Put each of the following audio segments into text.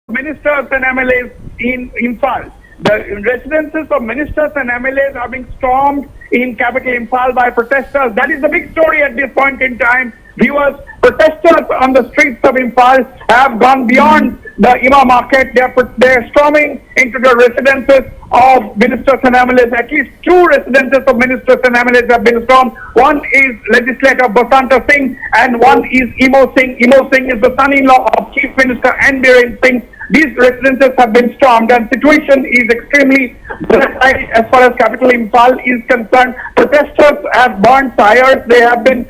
ministers and MLAs in Imphal. The residences of ministers and MLAs are being stormed in capital Imphal by protesters. That is the big story at this point in time. Viewers, protesters on the streets of Imphal have gone beyond the Ima market. They're storming into the residences of ministers and MLAs. At least two residences of ministers and MLAs have been stormed. One is legislator Basanta Singh and one is Imo Singh. Imo Singh is the son-in-law of Chief Minister N. Biren Singh. These residences have been stormed and situation is extremely volatile as far as capital Imphal is concerned. Protesters have burned tires. They have been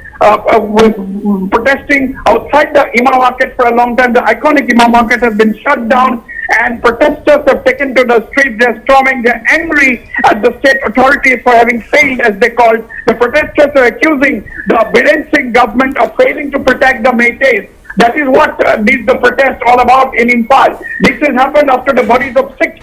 protesting outside the Ima market for a long time. The iconic Ima market has been shut down and protesters have taken to the streets. They're storming. They're angry at the state authorities for having failed, as they called. The protesters are accusing the Biren Singh government of failing to protect the Meiteis. That is what the protest all about in Imphal. This has happened after the bodies of 6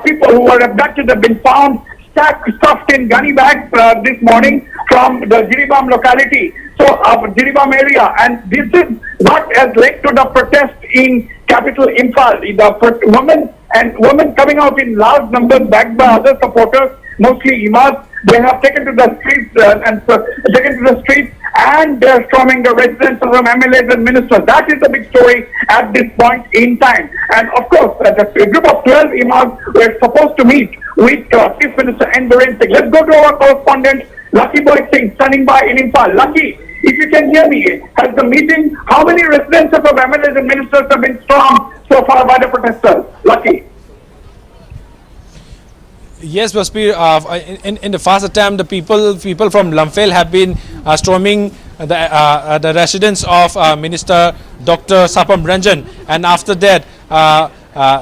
people who were abducted have been found stuffed in gunny bags this morning from the Jiribam locality, Jiribam area. And this is what has led to the protest in capital Imphal. The women coming out in large numbers backed by other supporters, mostly Imas. They have taken to the streets and they're storming the residences of MLAs and ministers. That is the big story at this point in time. And of course, the group of 12 Imams were supposed to meet with Chief Minister N. Biren Singh. Let's go to our correspondent, Lucky Boy Singh, standing by in Imphal. Lucky, if you can hear me, has the meeting, how many residences of MLAs and ministers have been stormed so far by the protesters? Lucky. Yes, Baspir, in the first attempt, the people from Lamphel have been storming the residence of Minister Dr. Sapam Ranjan, and after that,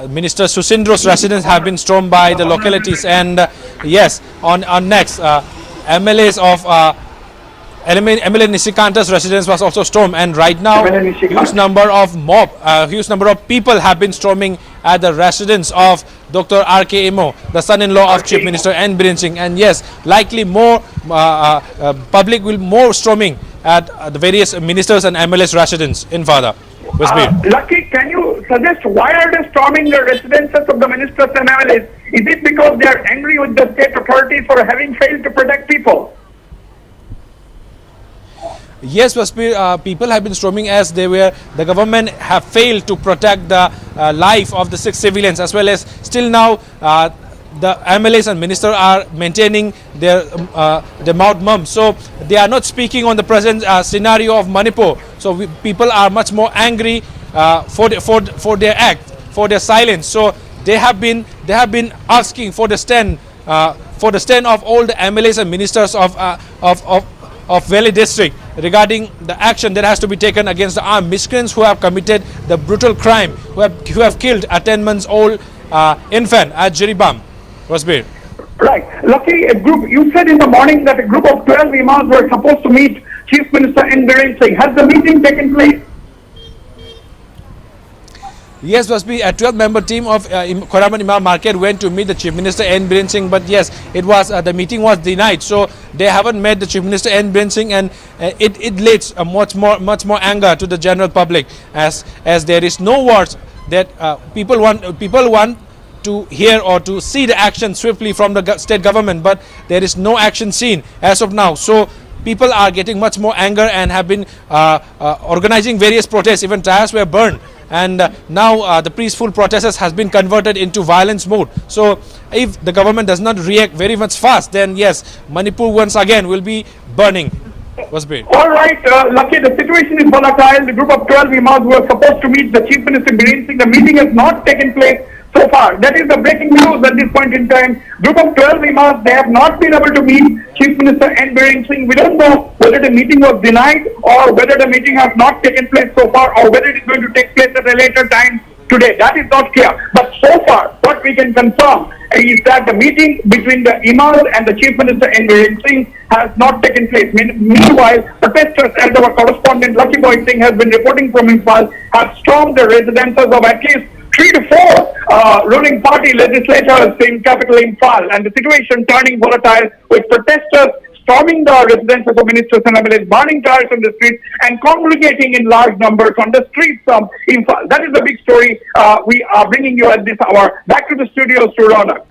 Minister Susindro's residence have been stormed by the localities. And yes, on next, MLAs of MLA Nishikanta's residence was also stormed, and right now huge number of people have been storming at the residence of Dr. R.K. Imo, the son-in-law of Chief Minister N. Biren Singh. And yes, likely more public will more storming at the various ministers and MLA's residence in Fada. Lucky, can you suggest why are they storming the residences of the ministers and MLAs? Is it because they are angry with the state authorities for having failed to protect people? Yes, Baspir, people have been storming as the government have failed to protect the life of the 6 civilians, as well as still now the MLAs and ministers are maintaining their mouth mum. So they are not speaking on the present scenario of Manipur. So people are much more angry for their act, for their silence. So they have been asking for the stand of all the MLAs and ministers of Valley district regarding the action that has to be taken against the armed miscreants who have committed the brutal crime, who have killed a 10-month-old infant at Jiribam. Wasbir. Right. Lucky, you said in the morning that a group of 12 imams were supposed to meet Chief Minister N. Biren Singh. Has the meeting taken place? Yes, Baspi, a 12-member team of Koraman Imam Market went to meet the Chief Minister N. Biren Singh, but yes, it was the meeting was denied. So they haven't met the Chief Minister N. Biren Singh, and it leads much more anger to the general public, as there is no words that people want to hear or to see the action swiftly from the state government, but there is no action seen as of now. So people are getting much more anger and have been organizing various protests. Even tires were burned. And now the peaceful protesters has been converted into violence mode. So if the government does not react very much fast, then yes, Manipur once again will be burning. All right, Lucky, the situation is volatile. The group of 12 imams were supposed to meet the Chief Minister Biren Singh. The meeting has not taken place so far. That is the breaking news at this point in time. Group of 12 imams, they have not been able to meet Chief Minister N. Biren Singh. We don't know whether the meeting was denied or whether the meeting has not taken place so far or whether it is going to take place at a later time today. That is not clear. But so far, what we can confirm is that the meeting between the imams and the Chief Minister N. Biren Singh has not taken place. Meanwhile, protesters, as our correspondent Lucky Boy Singh has been reporting from Imphal, have stormed the residences of at least 3 to 4 ruling party legislators in capital Imphal, and the situation turning volatile with protesters storming the residences of ministers and MLAs, burning tires on the streets, and congregating in large numbers on the streets of Imphal. That is the big story we are bringing you at this hour. Back to the studios to Ronak.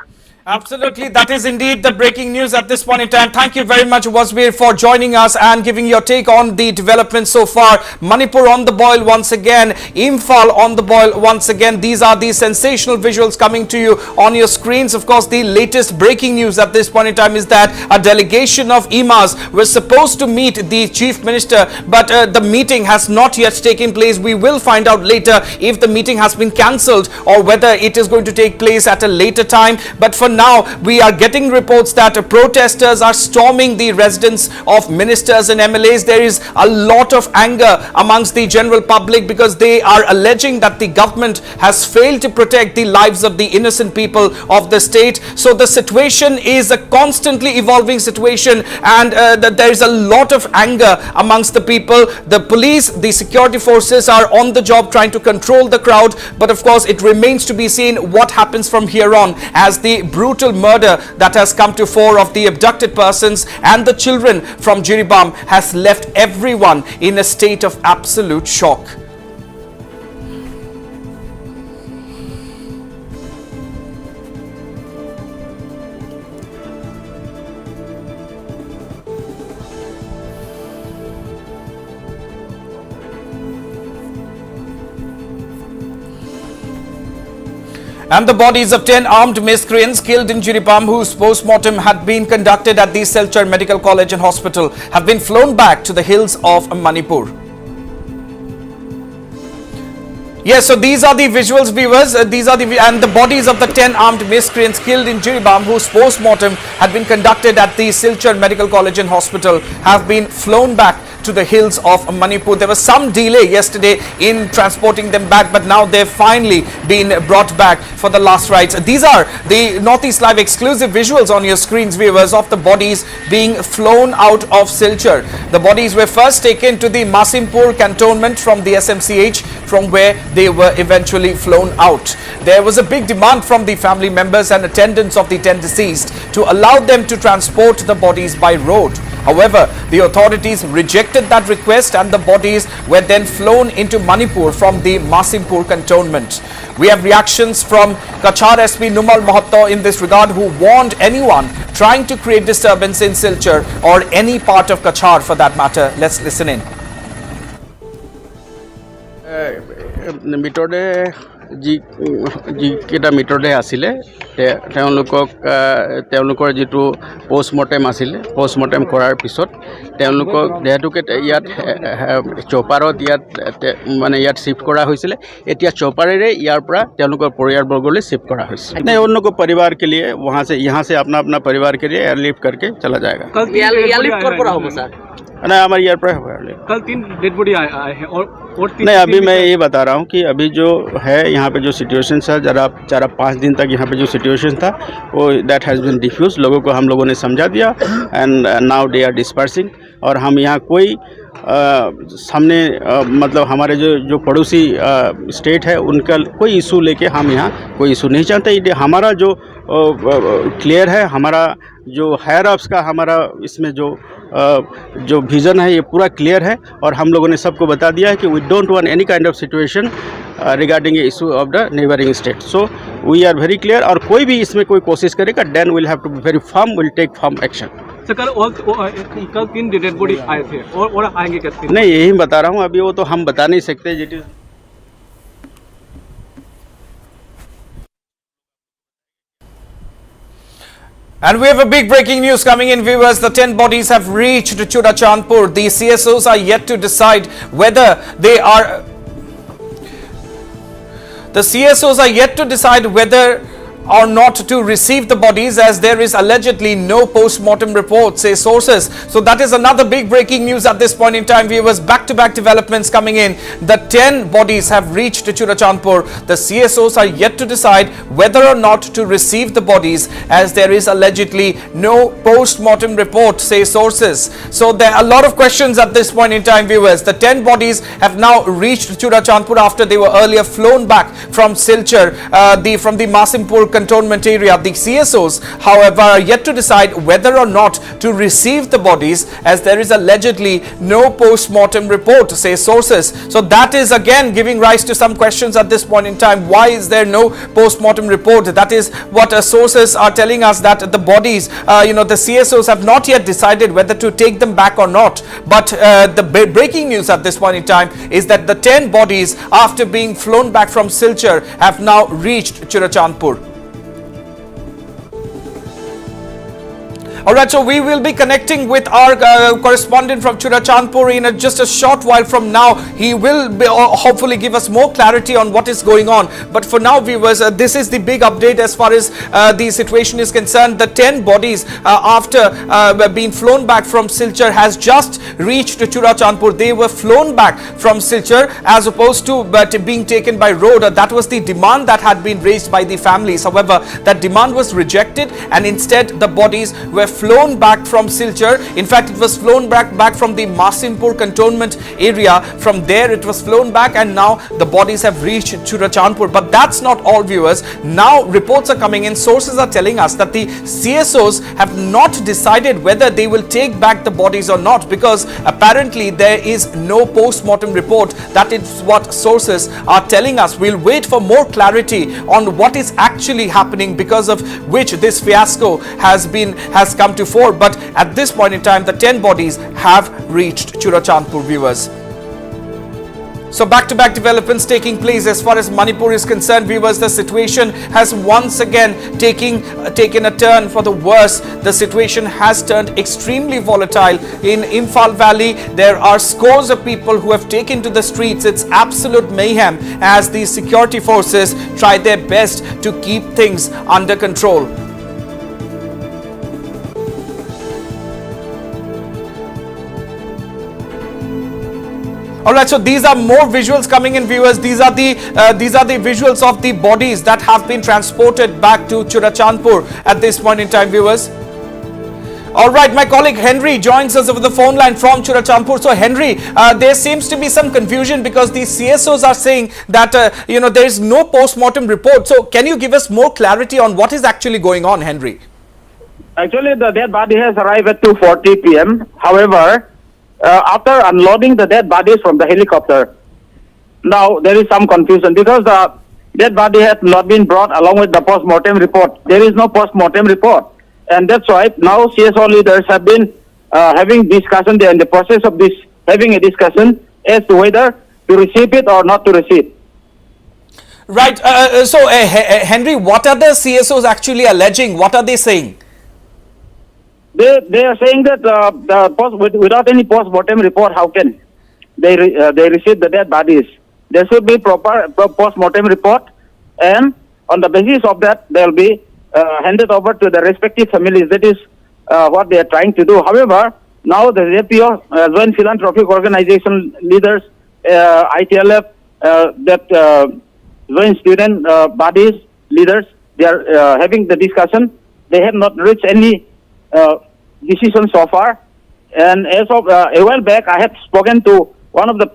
Absolutely, that is indeed the breaking news at this point in time. Thank you very much, Wasbir, for joining us and giving your take on the developments so far. Manipur on the boil once again, Imphal on the boil once again. These are the sensational visuals coming to you on your screens. Of course, the latest breaking news at this point in time is that a delegation of imams were supposed to meet the chief minister, but the meeting has not yet taken place. We will find out later if the meeting has been cancelled or whether it is going to take place at a later time. But for now, we are getting reports that protesters are storming the residence of ministers and MLAs. There is a lot of anger amongst the general public because they are alleging that the government has failed to protect the lives of the innocent people of the state. So the situation is a constantly evolving situation, and that there is a lot of anger amongst the people. The police, the security forces are on the job trying to control the crowd, but of course it remains to be seen what happens from here on, as the brutal murder that has come to fore of the abducted persons and the children from Jiribam has left everyone in a state of absolute shock. And the bodies of 10 armed miscreants killed in Jiribam, whose post-mortem had been conducted at the Silchar Medical College and Hospital, have been flown back to the hills of Manipur. Yes, so these are the visuals, viewers. And the bodies of the 10 armed miscreants killed in Jiribam, whose post-mortem had been conducted at the Silchar Medical College and Hospital, have been flown back to the hills of Manipur. There was some delay yesterday in transporting them back, but now they've finally been brought back for the last rites. These are the Northeast Live exclusive visuals on your screens, viewers, of the bodies being flown out of Silchar. The bodies were first taken to the Masimpur cantonment from the SMCH, from where they were eventually flown out. There was a big demand from the family members and attendants of the 10 deceased to allow them to transport the bodies by road. However, the authorities rejected that request, and the bodies were then flown into Manipur from the Masimpur cantonment. We have reactions from Kachar SP Numal Mahatto in this regard, who warned anyone trying to create disturbance in Silchar or any part of Kachar for that matter. Let's listen in. মিটৰডে যিকেইটা মৃতদেহ আছিলে তেওঁলোকৰ যিটো post-mortem আছিলে, post-mortem কৰাৰ পিছত তেওঁলোকক দেহটোকে ইয়াত চপাৰত মানে ইয়াত শিফ্ট কৰা হৈছিলে। এতিয়া চপাৰেৰে ইয়াৰ পৰা তেওঁলোকৰ পৰিয়ালবৰ্গলৈ শিফ্ট কৰা হৈছে। नहीं, उन लोगों को परिवार के लिए यहाँ से अपना अपना परिवार के लिए एयरलिफ्ट करके चला जाएगा। एयरलिफ्ट कर रहा होगा सर? नहीं, हमारे एयर पर कल 3 डेड बॉडी आए हैं और नहीं, अभी मैं ये बता रहा हूँ कि अभी जो है यहाँ पे जो सिचुएशन था, जरा 4-5 दिन तक यहाँ पे जो सिचुएशन था वो दैट हैज़ बीन डिफ्यूज। लोगों को हम लोगों ने समझा दिया and now they are dispersing. और हम यहाँ कोई सामने मतलब हमारे जो पड़ोसी स्टेट है उनका कोई इशू लेके हम यहाँ कोई इशू नहीं चाहते। ये हमारा जो क्लियर है, हमारा जो हायर अप्स का हमारा इसमें जो विज़न है ये पूरा क्लियर है, और हम लोगों ने सबको बता दिया है कि we don't want any kind of situation regarding a issue of the neighbouring state. So we are very clear, और कोई भी इसमें कोई कोशिश करेगा then will have to be very firm, will take firm action. Sir कल 3 dead body आए थे और आएंगे कैसे? नहीं, यही बता रहा हूँ, अभी वो तो हम बता नहीं सकते। जिट is And we have a big breaking news coming in, viewers. The 10 bodies have reached Churachandpur. The CSOs are yet to decide whether they are... The CSOs are yet to decide whether or not to receive the bodies, as there is allegedly no post-mortem report, say sources. So that is another big breaking news at this point in time, viewers. Back-to-back developments coming in. The 10 bodies have reached Churachandpur. The CSOs are yet to decide whether or not to receive the bodies, as there is allegedly no post-mortem report, say sources. So there are a lot of questions at this point in time, viewers. The 10 bodies have now reached Churachandpur after they were earlier flown back from Silchar, from the Masimpur cantonment area. The CSOs, however, are yet to decide whether or not to receive the bodies, as there is allegedly no post-mortem report, say sources. So that is again giving rise to some questions at this point in time. Why is there no post-mortem report? That is what sources are telling us, that the bodies, the CSOs have not yet decided whether to take them back or not. But the breaking news at this point in time is that the 10 bodies, after being flown back from Silchar, have now reached Churachandpur. Alright, so we will be connecting with our correspondent from Churachandpur in just a short while from now. He will be, hopefully give us more clarity on what is going on. But for now, viewers, this is the big update as far as the situation is concerned. The 10 bodies after being flown back from Silchar has just reached Churachandpur. They were flown back from Silchar as opposed to being taken by road. That was the demand that had been raised by the families. However, that demand was rejected, and instead the bodies were flown back from Silchar. In fact, it was flown back from the Manipur cantonment area. From there it was flown back, and now the bodies have reached Churachandpur. But that's not all, viewers. Now reports are coming in. Sources are telling us that the CSOs have not decided whether they will take back the bodies or not, because apparently there is no post-mortem report. That is what sources are telling us. We'll wait for more clarity on what is actually happening, because of which this fiasco has come to fore. But at this point in time, the 10 bodies have reached Churachandpur, viewers. So back-to-back developments taking place as far as Manipur is concerned, viewers. The situation has once again taken a turn for the worse. The situation has turned extremely volatile in Imphal Valley. There are scores of people who have taken to the streets. It's absolute mayhem as the security forces try their best to keep things under control. Alright, so these are more visuals coming in, viewers. These are the visuals of the bodies that have been transported back to Churachandpur at this point in time, viewers. Alright, my colleague Henry joins us over the phone line from Churachandpur. So Henry, there seems to be some confusion because the CSOs are saying that there is no post-mortem report. So can you give us more clarity on what is actually going on, Henry? Actually, the dead body has arrived at 2:40 p.m. However, after unloading the dead bodies from the helicopter, now there is some confusion because the dead body has not been brought along with the post-mortem report. There is no post-mortem report, and that's why now CSO leaders have been having discussion. They are in the process of having a discussion as to whether to receive it or not to receive. Right. So Henry, what are the CSOs actually alleging? What are they saying? They are saying that without any post-mortem report, how can they receive the dead bodies? There should be proper post-mortem report, and on the basis of that, they will be handed over to the respective families. That is what they are trying to do. However, now the JPO, Joint Philanthropic Organization leaders, ITLF, Joint Student Bodies leaders, they are having the discussion. They have not reached any decision so far, and as of a while back, I have spoken to to the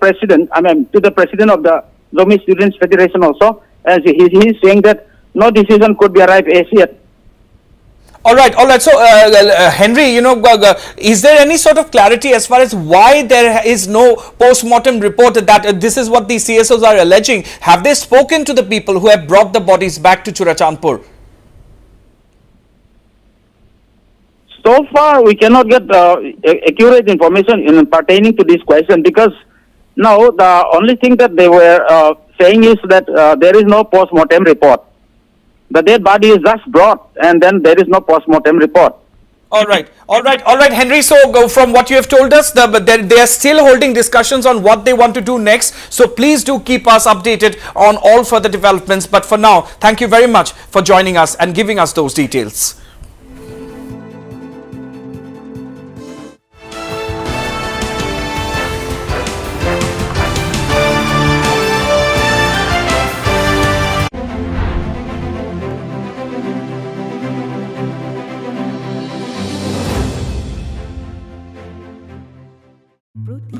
president of the Zomi Students Federation also, as he is saying that no decision could be arrived as yet. All right. So, Henry, is there any sort of clarity as far as why there is no post-mortem report? That this is what the CSOs are alleging. Have they spoken to the people who have brought the bodies back to Churachandpur? So far, we cannot get accurate information pertaining to this question, because now the only thing that they were saying is that there is no post-mortem report. The dead body is just brought, and then there is no post-mortem report. All right, Henry. So, from what you have told us, they are still holding discussions on what they want to do next. So, please do keep us updated on all further developments. But for now, thank you very much for joining us and giving us those details.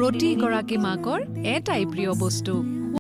প্ৰতিগৰাকী মাকৰ এটাই প্ৰিয় বস্তু